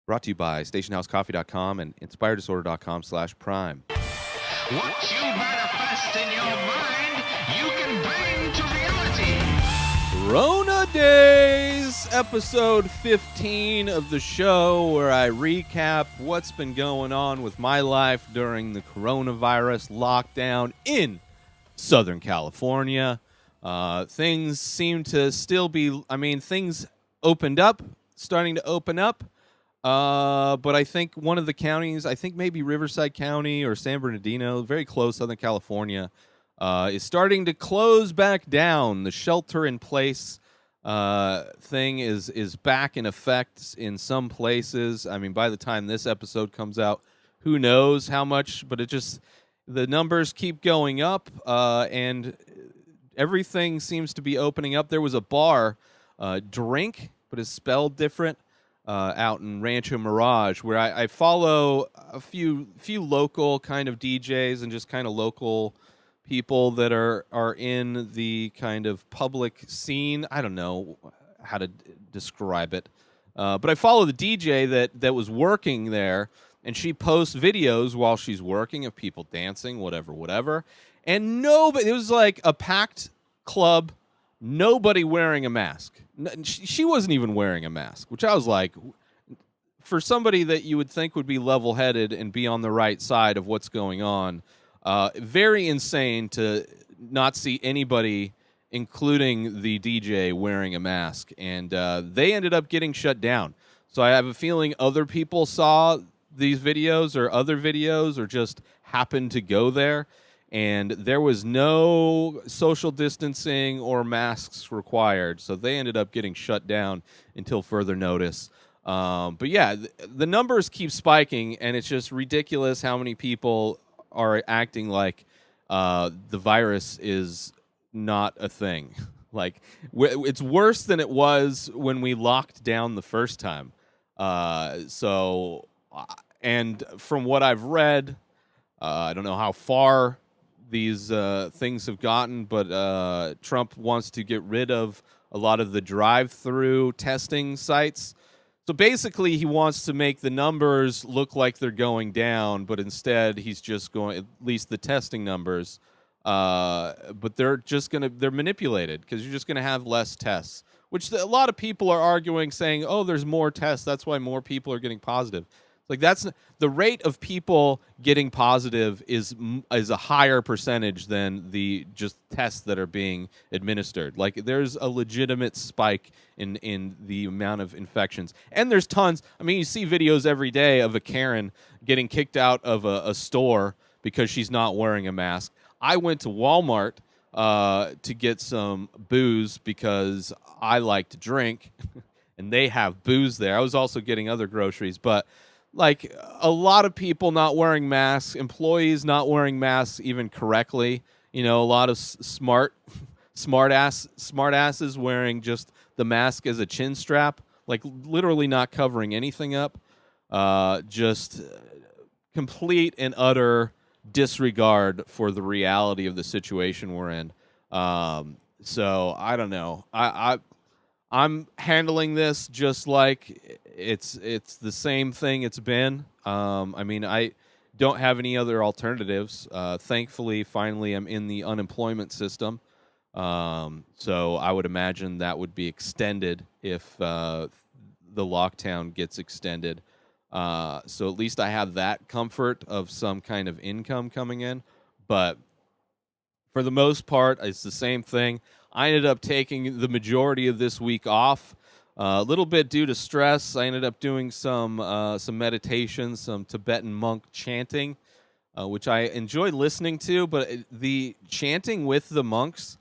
Brought to you by stationhousecoffee.com and inspireddisorder.com/prime. What you manifest in your mind, you can bring to reality. Rona Dayz, episode 15 of the show, where I recap what's been going on with my life during the coronavirus lockdown in Southern California. Things seem to still be, things opened up, starting to open up. But I think one of the counties, I think maybe Riverside County or San Bernardino, very close, Southern California, is starting to close back down. The shelter-in-place thing is back in effect in some places. I mean, by the time this episode comes out, who knows how much, but the numbers keep going up, and everything seems to be opening up. There was a bar, Drink, but it's spelled different, out in Rancho Mirage, where I follow a few local kind of DJs and just kind of local people that are in the kind of public scene. I don't know how to describe it, but I follow the DJ that was working there, and she posts videos while she's working of people dancing, whatever. And nobody, it was like a packed club, nobody wearing a mask. She wasn't even wearing a mask, which I was like, for somebody that you would think would be level-headed and be on the right side of what's going on, very insane to not see anybody, including the DJ, wearing a mask. And they ended up getting shut down. So I have a feeling other people saw these videos or just happened to go there. And there was no social distancing or masks required, so they ended up getting shut down until further notice. But yeah, the numbers keep spiking, and it's just ridiculous how many people are acting like the virus is not a thing. Like, it's worse than it was when we locked down the first time. And from what I've read, I don't know how far these things have gotten, but Trump wants to get rid of a lot of the drive-through testing sites. So basically, he wants to make the numbers look like they're going down, but instead he's just going, at least the testing numbers, but they're manipulated because you're just going to have less tests, which a lot of people are arguing, saying, oh, there's more tests, that's why more people are getting positive. Like, that's the rate of people getting positive is a higher percentage than the just tests that are being administered. Like, there's a legitimate spike in the amount of infections, and there's tons. I mean, you see videos every day of a Karen getting kicked out of a store because she's not wearing a mask. I went to Walmart to get some booze because I like to drink, and they have booze there. I was also getting other groceries, but like, a lot of people not wearing masks, employees not wearing masks even correctly. You know, a lot of smart asses wearing just the mask as a chin strap, like literally not covering anything up. Just complete and utter disregard for the reality of the situation we're in. So I don't know. I'm handling this just like it's the same thing it's been. I don't have any other alternatives. Thankfully, finally, I'm in the unemployment system. So I would imagine that would be extended if the lockdown gets extended. So at least I have that comfort of some kind of income coming in. But for the most part, it's the same thing. I ended up taking the majority of this week off, a little bit due to stress. I ended up doing some meditation, some Tibetan monk chanting, which I enjoyed listening to. But the chanting with the monks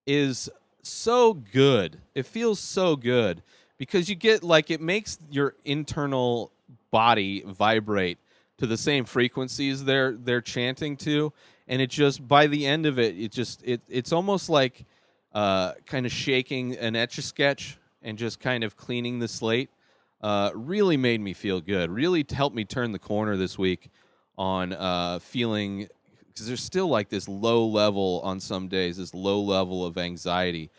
is so good. It feels so good because you get, like, it makes your internal body vibrate to the same frequencies they're chanting to, and it just, by the end of it, it's almost like kind of shaking an Etch-a-Sketch and just kind of cleaning the slate. Really made me feel good. Really helped me turn the corner this week on feeling, because there's still like this low level on some days, this low level of anxiety,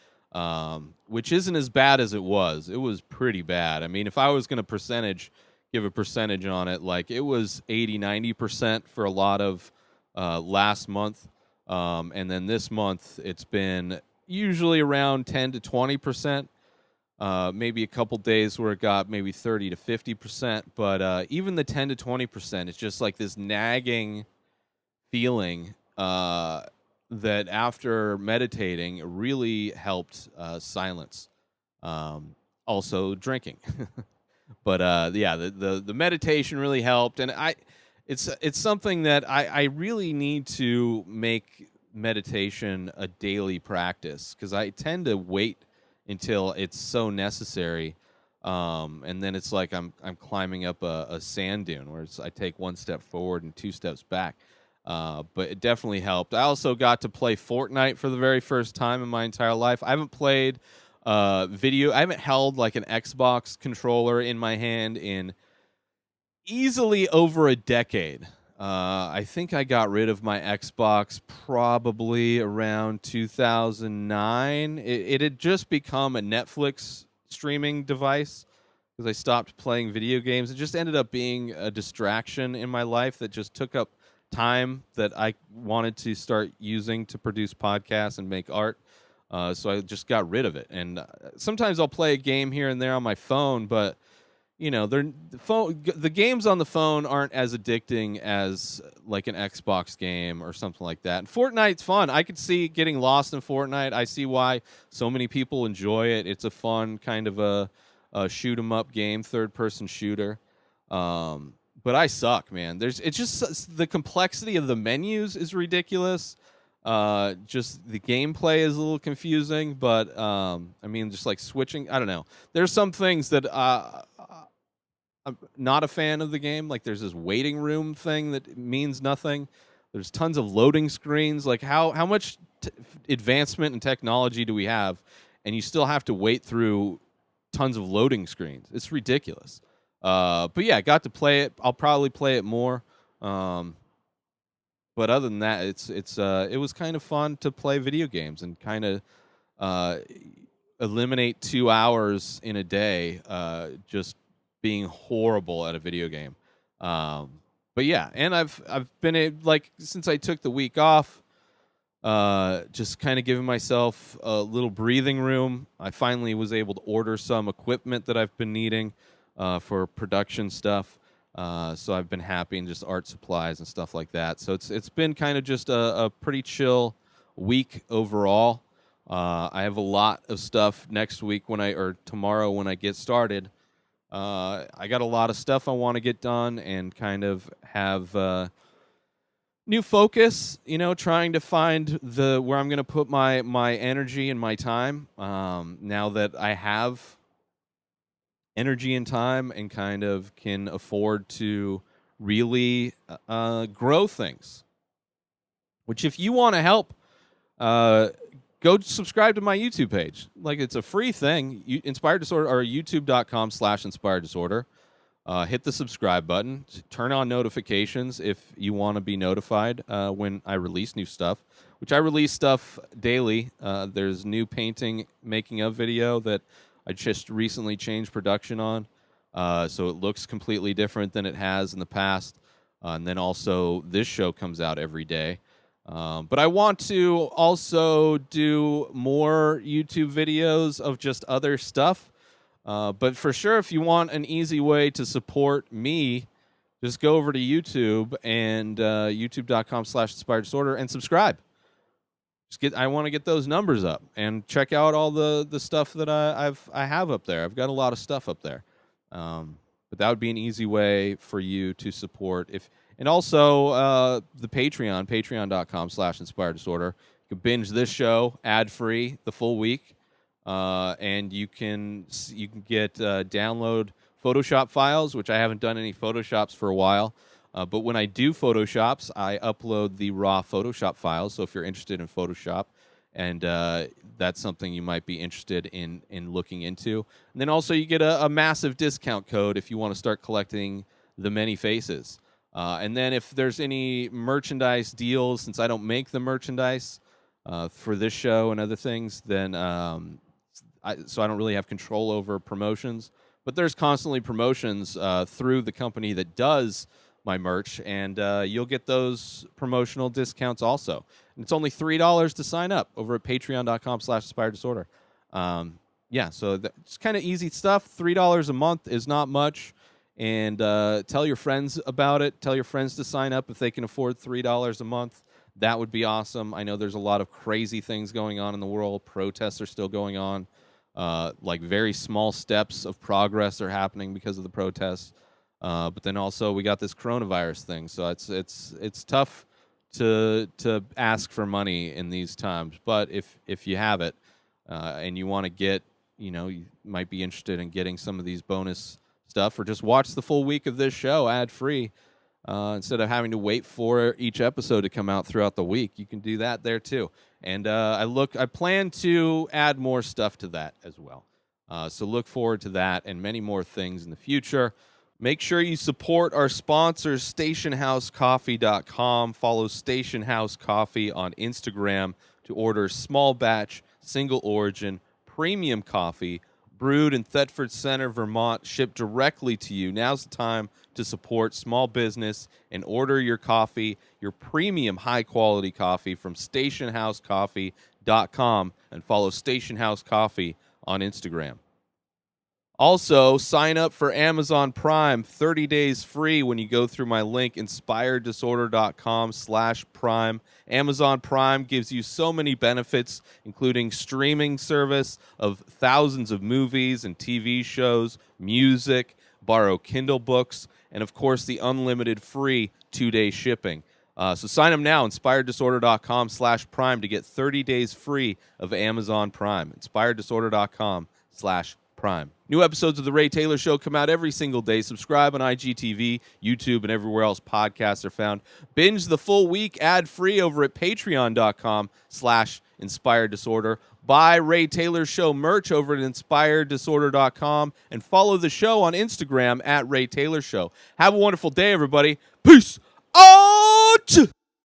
which isn't as bad as it was. It was pretty bad. I mean, if I was going to percentage give a percentage on it, like it was 80-90% for a lot of last month. And then this month, it's been usually around 10 to 20%. Maybe a couple days where it got maybe 30 to 50%. But even the 10 to 20%, it's just like this nagging feeling that after meditating really helped silence. Also drinking. But yeah, the meditation really helped, and it's something that I really need to make meditation a daily practice, because I tend to wait until it's so necessary, and then it's like I'm climbing up a sand dune where I take one step forward and two steps back. But it definitely helped. I also got to play Fortnite for the very first time in my entire life. I haven't played I haven't held like an Xbox controller in my hand in easily over a decade. I think I got rid of my Xbox probably around 2009. It had just become a Netflix streaming device because I stopped playing video games. It just ended up being a distraction in my life that just took up time that I wanted to start using to produce podcasts and make art. So I just got rid of it. And sometimes I'll play a game here and there on my phone, but the games on the phone aren't as addicting as like an Xbox game or something like that. And Fortnite's fun. I could see getting lost in Fortnite. I see why so many people enjoy it. It's a fun kind of a shoot 'em up game, third person shooter. But I suck, man. It's just the complexity of the menus is ridiculous. Just the gameplay is a little confusing, but I mean, just like switching. I don't know. There's some things that I'm not a fan of the game. Like there's this waiting room thing that means nothing. There's tons of loading screens. Like how much advancement and technology do we have, and you still have to wait through tons of loading screens? It's ridiculous. But yeah, I got to play it. I'll probably play it more. But other than that, it was kind of fun to play video games and kind of eliminate 2 hours in a day just being horrible at a video game. But yeah, and I've been like since I took the week off, just kind of giving myself a little breathing room. I finally was able to order some equipment that I've been needing for production stuff. So I've been happy, and just art supplies and stuff like that. So it's been kind of just a pretty chill week overall. I have a lot of stuff next week or tomorrow when I get started. I got a lot of stuff I want to get done and kind of have new focus, trying to find where I'm going to put my energy and my time. Now that I have energy and time and kind of can afford to really grow things. Which, if you want to help, go subscribe to my YouTube page. Like, it's a free thing. Inspired Disorder, or youtube.com/inspired disorder. Hit the subscribe button. Turn on notifications if you want to be notified when I release new stuff, which I release stuff daily. There's new painting making of video that I just recently changed production on, so it looks completely different than it has in the past. And then also this show comes out every day. But I want to also do more YouTube videos of just other stuff. But for sure, if you want an easy way to support me, just go over to YouTube and youtube.com/inspired disorder and subscribe. I want to get those numbers up and check out all the stuff that I have up there. I've got a lot of stuff up there, but that would be an easy way for you to support. And also the patreon.com/inspired disorder. You can binge this show ad free the full week, and you can get download Photoshop files, which I haven't done any Photoshops for a while. But when I do Photoshops, I upload the raw Photoshop files. So if you're interested in Photoshop, and that's something you might be interested in looking into. And then also you get a massive discount code if you want to start collecting the many faces. And then if there's any merchandise deals, since I don't make the merchandise for this show and other things, then so I don't really have control over promotions. But there's constantly promotions through the company that does my merch, and you'll get those promotional discounts also. And it's only $3 to sign up over at patreon.com/inspireddisorder. Yeah, so it's kind of easy stuff. $3 a month is not much. And tell your friends about it. Tell your friends to sign up if they can afford $3 a month. That would be awesome. I know there's a lot of crazy things going on in the world. Protests are still going on. Like very small steps of progress are happening because of the protests. But then also we got this coronavirus thing. So it's tough to ask for money in these times. But if you have it and you want to get, you might be interested in getting some of these bonus stuff, or just watch the full week of this show ad-free instead of having to wait for each episode to come out throughout the week. You can do that there too. And I plan to add more stuff to that as well. So look forward to that and many more things in the future. Make sure you support our sponsors, stationhousecoffee.com. Follow Station House Coffee on Instagram to order small batch, single origin, premium coffee brewed in Thetford Center, Vermont, shipped directly to you. Now's the time to support small business and order your coffee, your premium high-quality coffee from stationhousecoffee.com, and follow Station House Coffee on Instagram. Also, sign up for Amazon Prime, 30 days free when you go through my link, inspireddisorder.com/prime. Amazon Prime gives you so many benefits, including streaming service of thousands of movies and TV shows, music, borrow Kindle books, and of course the unlimited free 2-day shipping. So sign up now, inspireddisorder.com/prime to get 30 days free of Amazon Prime. inspireddisorder.com/prime. New episodes of The Ray Taylor Show come out every single day. Subscribe on IGTV, YouTube, and everywhere else podcasts are found. Binge the full week ad-free over at patreon.com/inspireddisorder. Buy Ray Taylor Show merch over at inspireddisorder.com and follow the show on Instagram at Ray Taylor Show. Have a wonderful day, everybody. Peace out!